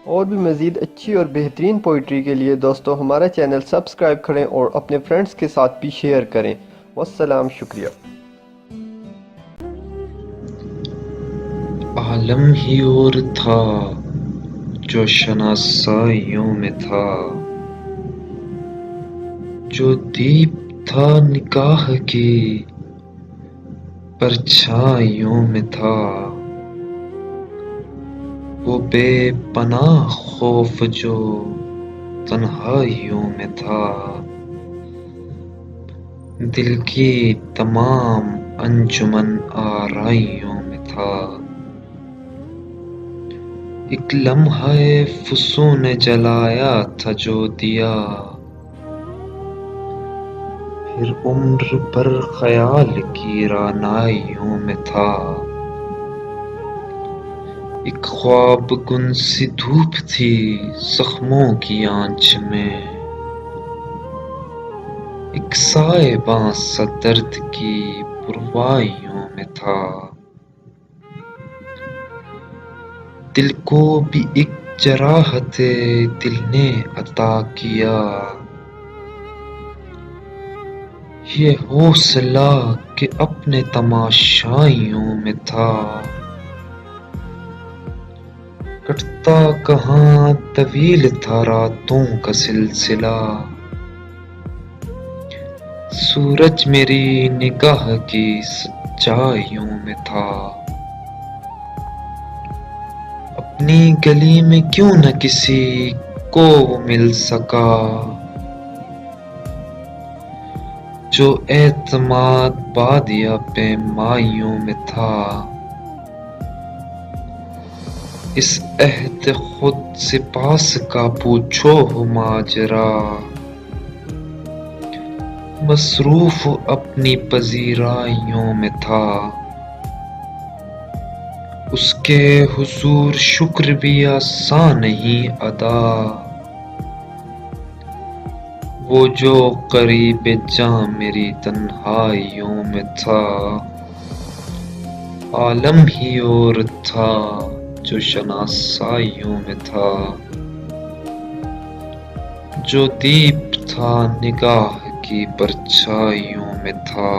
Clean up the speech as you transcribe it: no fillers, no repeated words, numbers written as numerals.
और भी मज़ीद अच्छी और बेहतरीन पोइट्री के लिए दोस्तों हमारा चैनल सब्सक्राइब करें और अपने फ्रेंड्स के साथ भी शेयर करें। वस्सलाम, शुक्रिया। आलम ही और था जो शनासाइयों में था, जो दीप था निगाह की परछाइयों में था। वो बेपनाह खौफ जो तन्हाइयों में था, दिल की तमाम अंजुमन आराइयों में था। एक लम्हा फुसूं ने जलाया था जो दिया, फिर उम्र भर ख्याल की रानाइयों में था। एक ख्वाब गुन सी धूप थी जख्मों की आंच में, एक साएबां सा दर्द की पुरवाइयों में था। दिल को भी एक जराहते दिल ने अता किया, ये हौसला कि अपने तमाशाइयों में था। कटता कहाँ तवील था रातों का सिलसिला, सूरज मेरी निगाह की सच्चाइयों में था। अपनी गली में क्यों न किसी को वो मिल सका, जो एतमाद बादिया पेमाइयों में था। इस अहद खुद से पास का पूछो हो माजरा, मसरूफ अपनी पजीराइयों में था। उसके हुजूर शुक्र भी आसान नहीं अदा, वो जो करीब जां मेरी तन्हाइयों में था। आलम ही और था जो शनासाइयों में था, जो दीप था निगाह की परछाइयों में था।